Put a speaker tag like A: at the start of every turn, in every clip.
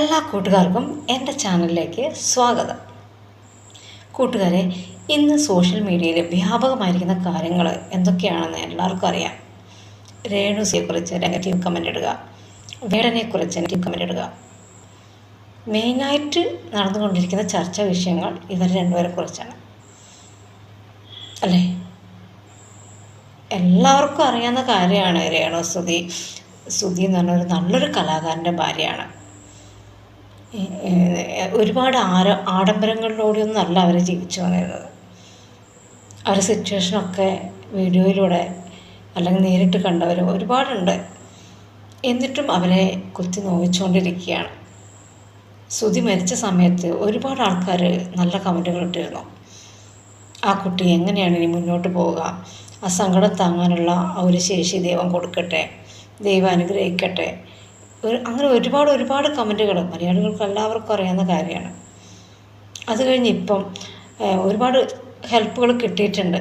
A: എല്ലാ കൂട്ടുകാർക്കും എൻ്റെ ചാനലിലേക്ക് സ്വാഗതം. കൂട്ടുകാരെ, ഇന്ന് സോഷ്യൽ മീഡിയയിൽ വ്യാപകമായിരിക്കുന്ന കാര്യങ്ങൾ എന്തൊക്കെയാണെന്ന് എല്ലാവർക്കും അറിയാം. രേണുസിയെക്കുറിച്ച് നെഗറ്റീവ് കമൻ്റ് ഇടുക, വേടനെക്കുറിച്ച് നെഗറ്റീവ് കമൻ്റ് ഇടുക. മെയിനായിട്ട് നടന്നുകൊണ്ടിരിക്കുന്ന ചർച്ചാ വിഷയങ്ങൾ ഇവർ രണ്ടുപേരെ കുറിച്ചാണ് അല്ലേ? എല്ലാവർക്കും അറിയാവുന്ന കാര്യമാണ്. സുധി എന്ന് പറഞ്ഞൊരു നല്ലൊരു കലാകാരൻ്റെ ഭാര്യയാണ്. ഒരുപാട് ആഡംബരങ്ങളിലൂടെയൊന്നും അല്ല അവർ ജീവിച്ചു വന്നിരുന്നത്. അവരുടെ സിറ്റുവേഷനൊക്കെ വീഡിയോയിലൂടെ അല്ലെങ്കിൽ നേരിട്ട് കണ്ടവർ ഒരുപാടുണ്ട്. എന്നിട്ടും അവരെ കുത്തി നോവിച്ചുകൊണ്ടിരിക്കുകയാണ്. സുധി മരിച്ച സമയത്ത് ഒരുപാട് ആൾക്കാർ നല്ല കമൻറ്റുകൾ ഇട്ടിരുന്നു. ആ കുട്ടി എങ്ങനെയാണ് ഇനി മുന്നോട്ട് പോവുക, ആ സങ്കടം താങ്ങാനുള്ള ആ ഒരു ശേഷി ദൈവം കൊടുക്കട്ടെ, ദൈവം അനുഗ്രഹിക്കട്ടെ, അങ്ങനെ ഒരുപാട് കമൻറ്റുകൾ മലയാളികൾക്ക് എല്ലാവർക്കും അറിയാവുന്ന കാര്യമാണ്. അത് കഴിഞ്ഞ് ഇപ്പം ഒരുപാട് ഹെൽപ്പുകൾ കിട്ടിയിട്ടുണ്ട്.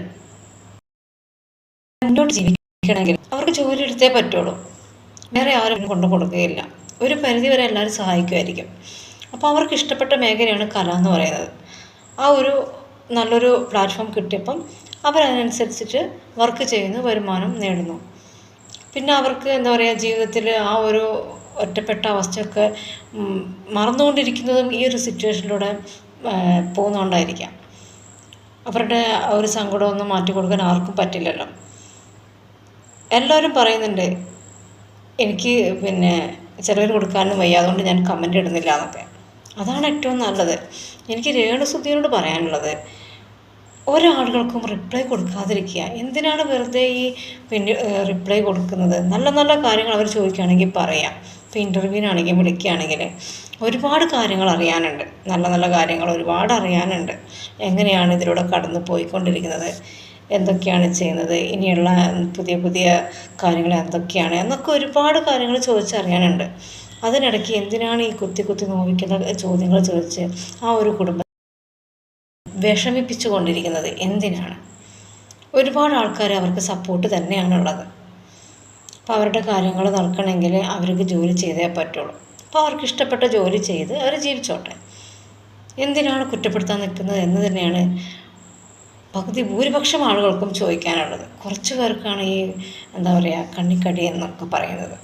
A: മുന്നോട്ട് ജീവിക്കണമെങ്കിൽ അവർക്ക് ജോലി എടുത്തേ പറ്റുള്ളൂ, വേറെ ആരും കൊണ്ടു കൊടുക്കുകയില്ല. ഒരു പരിധി വരെ എല്ലാവരും സഹായിക്കുമായിരിക്കും. അപ്പോൾ അവർക്ക് ഇഷ്ടപ്പെട്ട മേഖലയാണ് കല എന്ന് പറയുന്നത്. ആ ഒരു നല്ലൊരു പ്ലാറ്റ്ഫോം കിട്ടിയപ്പം അവരതിനനുസരിച്ചിട്ട് വർക്ക് ചെയ്യുന്നു, വരുമാനം നേടുന്നു. പിന്നെ അവർക്ക് എന്താ പറയുക, ജീവിതത്തിൽ ആ ഒരു ഒറ്റപ്പെട്ട അവസ്ഥയൊക്കെ മറന്നുകൊണ്ടിരിക്കുന്നതും ഈ ഒരു സിറ്റുവേഷനിലൂടെ പോകുന്നതുകൊണ്ടായിരിക്കാം. അവരുടെ ഒരു സങ്കടമൊന്നും മാറ്റി കൊടുക്കാൻ ആർക്കും പറ്റില്ലല്ലോ. എല്ലാവരും പറയുന്നുണ്ട് എനിക്ക് ചിലവർ കൊടുക്കാനൊന്നും വയ്യ, അതുകൊണ്ട് ഞാൻ കമൻ്റ് ഇടുന്നില്ല എന്നൊക്കെ. അതാണ് ഏറ്റവും നല്ലത്. എനിക്ക് രേണുസുധിയോട് പറയാനുള്ളത്, ഒരാളുകൾക്കും റിപ്ലൈ കൊടുക്കാതിരിക്കുക. എന്തിനാണ് വെറുതെ ഈ റിപ്ലൈ കൊടുക്കുന്നത്? നല്ല നല്ല കാര്യങ്ങൾ അവർ ചോദിക്കുകയാണെങ്കിൽ പറയാം. ഇപ്പോൾ ഇൻ്റർവ്യൂവിനാണെങ്കിൽ വിളിക്കുകയാണെങ്കിൽ ഒരുപാട് കാര്യങ്ങൾ അറിയാനുണ്ട്, നല്ല നല്ല കാര്യങ്ങൾ ഒരുപാട് അറിയാനുണ്ട്. എങ്ങനെയാണ് ഇതിലൂടെ കടന്നു പോയിക്കൊണ്ടിരിക്കുന്നത്, എന്തൊക്കെയാണ് ചെയ്യുന്നത്, ഇനിയുള്ള പുതിയ കാര്യങ്ങൾ എന്തൊക്കെയാണ് എന്നൊക്കെ ഒരുപാട് കാര്യങ്ങൾ ചോദിച്ചറിയാനുണ്ട്. അതിനിടയ്ക്ക് എന്തിനാണ് ഈ കുത്തി നോവിക്കുന്ന ചോദ്യങ്ങൾ ചോദിച്ച് ആ ഒരു കുടുംബം വിഷമിപ്പിച്ചു കൊണ്ടിരിക്കുന്നത്? എന്തിനാണ്? ഒരുപാട് ആൾക്കാർ അവർക്ക് സപ്പോർട്ട് തന്നെയാണുള്ളത്. അപ്പോൾ അവരുടെ കാര്യങ്ങൾ നടക്കണമെങ്കിൽ അവർക്ക് ജോലി ചെയ്തേ പറ്റുള്ളൂ. അപ്പോൾ അവർക്ക് ഇഷ്ടപ്പെട്ട ജോലി ചെയ്ത് അവർ ജീവിച്ചോട്ടെ. എന്തിനാണ് കുറ്റപ്പെടുത്താൻ നിൽക്കുന്നത് എന്ന് തന്നെയാണ് ഭൂരിപക്ഷം ആളുകൾക്കും ചോദിക്കാനുള്ളത്. കുറച്ച് പേർക്കാണ് ഈ എന്താ പറയുക കണ്ണിക്കടി എന്നൊക്കെ പറയുന്നത്.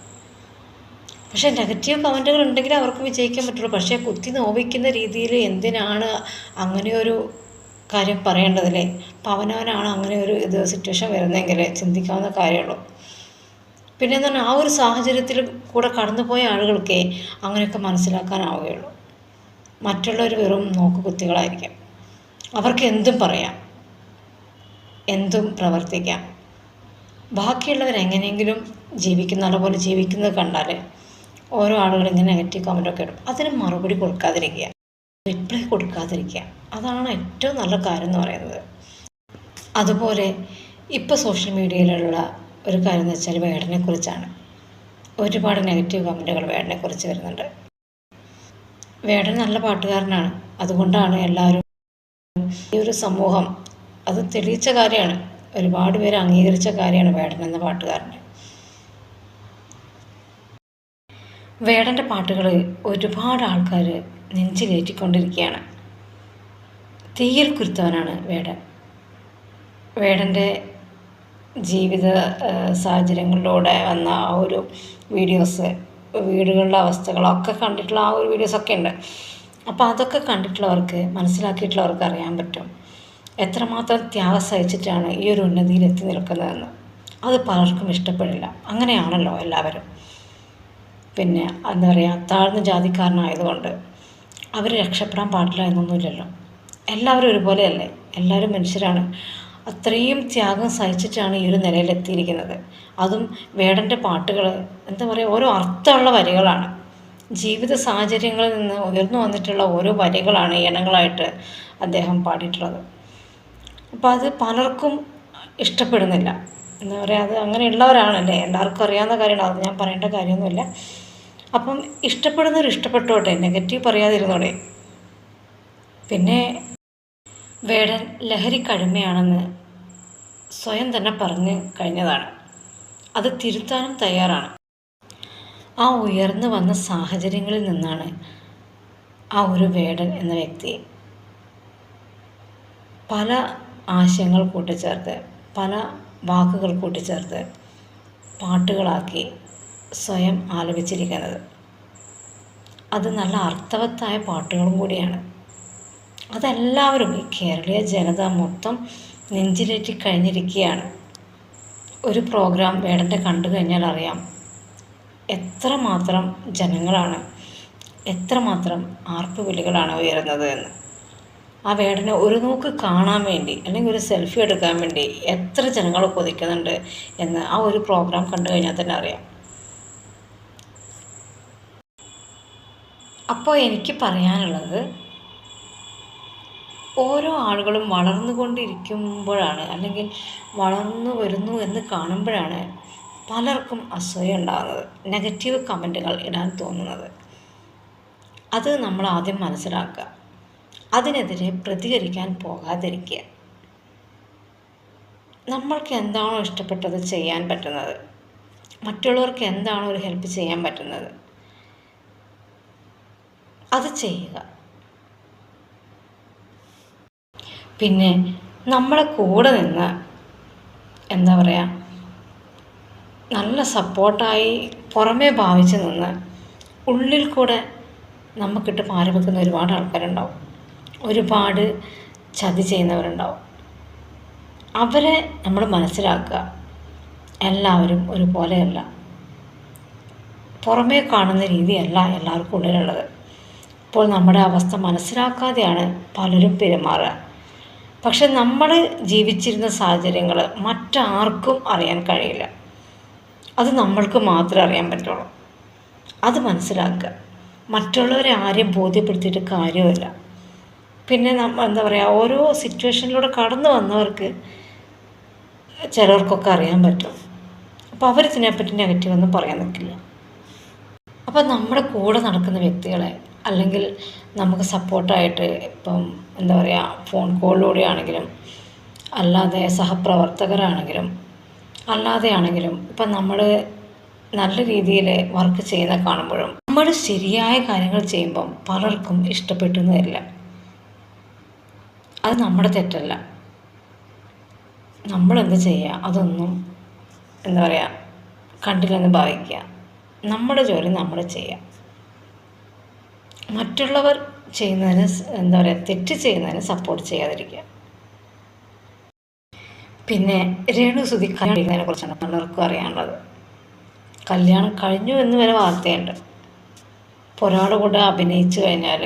A: പക്ഷേ നെഗറ്റീവ് കമൻറ്റുകൾ ഉണ്ടെങ്കിൽ അവർക്ക് വിജയിക്കാൻ പറ്റുള്ളൂ. പക്ഷേ കുത്തി നോവിക്കുന്ന രീതിയിൽ എന്തിനാണ് അങ്ങനെയൊരു കാര്യം പറയേണ്ടതില്ലേ? അപ്പോൾ അവനവനാണ് അങ്ങനെ ഒരു സിറ്റുവേഷൻ വരുന്നതെങ്കിൽ ചിന്തിക്കാവുന്ന കാര്യമുള്ളൂ. പിന്നെ എന്ന് പറഞ്ഞാൽ ആ ഒരു സാഹചര്യത്തിൽ കൂടെ കടന്നുപോയ ആളുകൾക്കേ അങ്ങനെയൊക്കെ മനസ്സിലാക്കാനാവുകയുള്ളൂ. മറ്റുള്ളവർ വെറും നോക്കുകുത്തികളായിരിക്കും. അവർക്ക് എന്തും പറയാം, എന്തും പ്രവർത്തിക്കാം. ബാക്കിയുള്ളവർ എങ്ങനെയെങ്കിലും ജീവിക്കുന്ന പോലെ ജീവിക്കുന്നത് കണ്ടാൽ ഓരോ ആളുകൾ ഇങ്ങനെ നെഗറ്റീവ് കമൻറ്റൊക്കെ ഇടും. അതിന് മറുപടി കൊടുക്കാതിരിക്കുക, റിപ്ലൈ കൊടുക്കാതിരിക്കുക. അതാണ് ഏറ്റവും നല്ല കാര്യം എന്ന് പറയുന്നത്. അതുപോലെ ഇപ്പോൾ സോഷ്യൽ മീഡിയയിലുള്ള ഒരു കാര്യം എന്ന് വെച്ചാൽ വേടനെക്കുറിച്ചാണ്. ഒരുപാട് നെഗറ്റീവ് കമൻറ്റുകൾ വേടനെക്കുറിച്ച് വരുന്നുണ്ട്. വേടൻ നല്ല പാട്ടുകാരനാണ്. അതുകൊണ്ടാണ് എല്ലാവരും, ഈ ഒരു സമൂഹം അത് തെളിയിച്ച കാര്യമാണ്. ഒരുപാട് പേര് അംഗീകരിച്ച കാര്യമാണ് വേടൻ എന്ന പാട്ടുകാരൻ്റെ. വേടൻ്റെ പാട്ടുകൾ ഒരുപാട് ആൾക്കാർ നെഞ്ചിലേറ്റിക്കൊണ്ടിരിക്കുകയാണ്. തീയിൽ കുരുത്തവനാണ് വേടൻ. വേടൻ്റെ ജീവിത സാഹചര്യങ്ങളിലൂടെ വന്ന ആ ഒരു വീഡിയോസ്, വീടുകളുടെ അവസ്ഥകളൊക്കെ കണ്ടിട്ടുള്ള ആ ഒരു വീഡിയോസൊക്കെ ഉണ്ട്. അപ്പോൾ അതൊക്കെ കണ്ടിട്ടുള്ളവർക്ക്, മനസ്സിലാക്കിയിട്ടുള്ളവർക്ക് അറിയാൻ പറ്റും എത്രമാത്രം ത്യാഗം സഹിച്ചിട്ടാണ് ഈ ഒരു ഉന്നതിയിൽ എത്തി നിൽക്കുന്നതെന്ന്. അത് പലർക്കും ഇഷ്ടപ്പെടില്ല. അങ്ങനെയാണല്ലോ എല്ലാവരും. പിന്നെ എന്താ പറയുക, താഴ്ന്ന ജാതിക്കാരനായതുകൊണ്ട് അവർ രക്ഷപ്പെടാൻ പാടില്ല എന്നൊന്നുമില്ലല്ലോ. എല്ലാവരും ഒരുപോലെയല്ലേ? എല്ലാവരും മനുഷ്യരാണ്. അത്രയും ത്യാഗം സഹിച്ചിട്ടാണ് ഈ ഒരു നിലയിലെത്തിയിരിക്കുന്നത്. അതും വേടൻ്റെ പാട്ടുകൾ എന്താ പറയുക, ഓരോ അർത്ഥമുള്ള വരികളാണ്. ജീവിത സാഹചര്യങ്ങളിൽ നിന്ന് ഉയർന്നു വന്നിട്ടുള്ള ഓരോ വരികളാണ് ഇണങ്ങളായിട്ട് അദ്ദേഹം പാടിയിട്ടുള്ളത്. അപ്പോൾ അത് പലർക്കും ഇഷ്ടപ്പെടുന്നില്ല. എന്താ പറയുക, അത് അങ്ങനെയുള്ളവരാണല്ലേ, എല്ലാവർക്കും അറിയാവുന്ന കാര്യമാണ്. അത് ഞാൻ പറയേണ്ട കാര്യമൊന്നുമില്ല. അപ്പം ഇഷ്ടപ്പെടുന്നവർ ഇഷ്ടപ്പെട്ടോട്ടെ, നെഗറ്റീവ് പറയാതിരുന്നോടെ. പിന്നെ വേടൻ ലഹരിക്കടിമയാണെന്ന് സ്വയം തന്നെ പറഞ്ഞു കഴിഞ്ഞതാണ്. അത് തിരുത്താനും തയ്യാറാണ്. ആ ഉയർന്നു വന്ന സാഹചര്യങ്ങളിൽ നിന്നാണ് ആ ഒരു വേടൻ എന്ന വ്യക്തി പല ആശയങ്ങൾ കൂട്ടിച്ചേർത്ത്, പല വാക്കുകൾ കൂട്ടിച്ചേർത്ത് പാട്ടുകളാക്കി സ്വയം ആലപിച്ചിരിക്കുന്നത്. അത് നല്ല അർത്ഥവത്തായ പാട്ടുകളും കൂടിയാണ്. അതെല്ലാവരും, ഈ കേരളീയ ജനത മൊത്തം നെഞ്ചിലേറ്റി കഴിഞ്ഞിരിക്കുകയാണ്. ഒരു പ്രോഗ്രാം വേടൻ്റെ കണ്ടു കഴിഞ്ഞാൽ അറിയാം എത്രമാത്രം ജനങ്ങളാണ്, എത്രമാത്രം ആർപ്പുവിളികളാണ് ഉയരുന്നത് എന്ന്. ആ വേടനെ ഒരു നോക്ക് കാണാൻ വേണ്ടി, അല്ലെങ്കിൽ ഒരു സെൽഫി എടുക്കാൻ വേണ്ടി എത്ര ജനങ്ങൾ കൊതിക്കുന്നുണ്ട് എന്ന് ആ ഒരു പ്രോഗ്രാം കണ്ടു കഴിഞ്ഞാൽ തന്നെ അറിയാം. അപ്പോൾ എനിക്ക് പറയാനുള്ളത്, ഓരോ ആളുകളും വളർന്നുകൊണ്ടിരിക്കുമ്പോഴാണ്, അല്ലെങ്കിൽ വളർന്നു വരുന്നു എന്ന് കാണുമ്പോഴാണ് പലർക്കും അസൂയ ഉണ്ടാകുന്നത്, നെഗറ്റീവ് കമൻറ്റുകൾ ഇടാൻ തോന്നുന്നത്. അത് നമ്മൾ ആദ്യം മനസ്സിലാക്കുക. അതിനെതിരെ പ്രതികരിക്കാൻ പോകാതിരിക്കുക. നമ്മൾക്ക് എന്താണോ ഇഷ്ടപ്പെട്ടത് ചെയ്യാൻ പറ്റുന്നത്, മറ്റുള്ളവർക്ക് എന്താണോ ഒരു ഹെൽപ്പ് ചെയ്യാൻ പറ്റുന്നത്, അത് ചെയ്യുക. പിന്നെ നമ്മളെ കൂടെ നിന്ന് എന്താ പറയുക, നല്ല സപ്പോർട്ടായി പുറമേ ഭാവിച്ച് നിന്ന് ഉള്ളിൽ കൂടെ നമുക്കിട്ട് പാറി വെക്കുന്ന ഒരുപാട് ആൾക്കാരുണ്ടാവും, ഒരുപാട് ചതി ചെയ്യുന്നവരുണ്ടാവും. അവരെ നമ്മൾ മനസ്സിലാക്കുക. എല്ലാവരും ഒരുപോലെയല്ല, പുറമേ കാണുന്ന രീതിയല്ല എല്ലാവർക്കും ഉള്ളിലുള്ളത്. ഇപ്പോൾ നമ്മുടെ അവസ്ഥ മനസ്സിലാക്കാതെയാണ് പലരും പെരുമാറുക. പക്ഷെ നമ്മൾ ജീവിച്ചിരുന്ന സാഹചര്യങ്ങൾ മറ്റാർക്കും അറിയാൻ കഴിയില്ല. അത് നമ്മൾക്ക് മാത്രമേ അറിയാൻ പറ്റുള്ളൂ. അത് മനസ്സിലാക്കുക. മറ്റുള്ളവരെ ആരെയും ബോധ്യപ്പെടുത്തിയിട്ട് കാര്യമില്ല. പിന്നെ എന്താ പറയുക, ഓരോ സിറ്റുവേഷനിലൂടെ കടന്നു വന്നവർക്ക് ചിലർക്കൊക്കെ അറിയാൻ പറ്റും. അപ്പോൾ അവരിതിനെപ്പറ്റി നെഗറ്റീവ് ഒന്നും പറയാൻ നിൽക്കില്ല. അപ്പോൾ നമ്മുടെ കൂടെ നടക്കുന്ന വ്യക്തികളെ, അല്ലെങ്കിൽ നമുക്ക് സപ്പോർട്ടായിട്ട്, ഇപ്പം എന്താ പറയുക, ഫോൺ കോളിലൂടെ ആണെങ്കിലും, അല്ലാതെ സഹപ്രവർത്തകരാണെങ്കിലും, അല്ലാതെയാണെങ്കിലും, ഇപ്പം നമ്മൾ നല്ല രീതിയിൽ വർക്ക് ചെയ്യുന്ന കാണുമ്പോഴും നമ്മൾ ശരിയായ കാര്യങ്ങൾ ചെയ്യുമ്പം പലർക്കും ഇഷ്ടപ്പെട്ടെന്ന് വരില്ല. അത് നമ്മുടെ തെറ്റല്ല. നമ്മളെന്ത് ചെയ്യുക, അതൊന്നും എന്താ പറയുക കണ്ടില്ലെന്ന് ഭാവിക്കുക. നമ്മുടെ ജോലി നമ്മൾ ചെയ്യുക. മറ്റുള്ളവർ ചെയ്യുന്നതിന് എന്താ പറയുക തെറ്റ് ചെയ്യുന്നതിന് സപ്പോർട്ട് ചെയ്യാതിരിക്കുക. പിന്നെ രേണുസുതി കല്യാണം കുറിച്ചാണ് പലർക്കും അറിയാനുള്ളത്. കല്യാണം കഴിഞ്ഞു എന്ന് വരെ വാർത്തയുണ്ട്. ഇപ്പോൾ ഒരാളുടെ കൂടെ അഭിനയിച്ചു കഴിഞ്ഞാൽ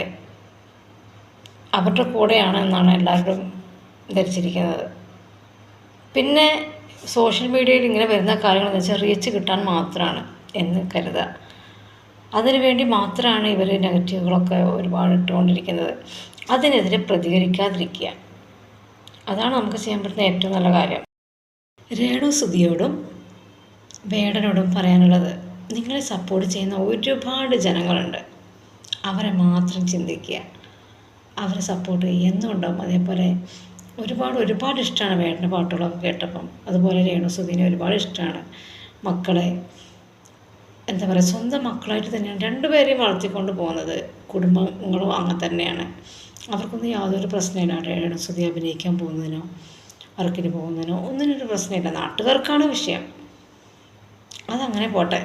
A: അവരുടെ കൂടെയാണ് എന്നാണ് എല്ലാവരും ധരിച്ചിരിക്കുന്നത്. പിന്നെ സോഷ്യൽ മീഡിയയിൽ ഇങ്ങനെ വരുന്ന കാര്യങ്ങളെന്ന് വെച്ചാൽ റീച്ച് കിട്ടാൻ മാത്രമാണ് എന്ന് കരുതുക. അതിനു വേണ്ടി മാത്രമാണ് ഇവർ നെഗറ്റീവുകളൊക്കെ ഒരുപാട് ഇട്ടുകൊണ്ടിരിക്കുന്നത്. അതിനെതിരെ പ്രതികരിക്കാതിരിക്കുക. അതാണ് നമുക്ക് ചെയ്യാൻ പറ്റുന്ന ഏറ്റവും നല്ല കാര്യം. രേണുസുതിയോടും വേടനോടും പറയാനുള്ളത്, നിങ്ങളെ സപ്പോർട്ട് ചെയ്യുന്ന ഒരുപാട് ജനങ്ങളുണ്ട്. അവരെ മാത്രം ചിന്തിക്കുക. അവരെ സപ്പോർട്ട് എന്നുണ്ടാവും. അതേപോലെ ഒരുപാട് ഇഷ്ടമാണ് വേടൻ്റെ പാട്ടുകളൊക്കെ കേട്ടപ്പം. അതുപോലെ രേണുസുതിനെ ഒരുപാട് ഇഷ്ടമാണ്. മക്കളെ എന്താ പറയുക, സ്വന്തം മക്കളായിട്ട് തന്നെയാണ് രണ്ടുപേരെയും വളർത്തിക്കൊണ്ട് പോകുന്നത്. കുടുംബങ്ങളും അങ്ങനെ തന്നെയാണ്. അവർക്കൊന്നും യാതൊരു പ്രശ്നമില്ല. രേണുസുതി അഭിനയിക്കാൻ പോകുന്നതിനോ വർക്കിന് പോകുന്നതിനോ ഒന്നിനൊരു പ്രശ്നമില്ല. നാട്ടുകാർക്കാണ് വിഷയം. അതങ്ങനെ പോട്ടെ.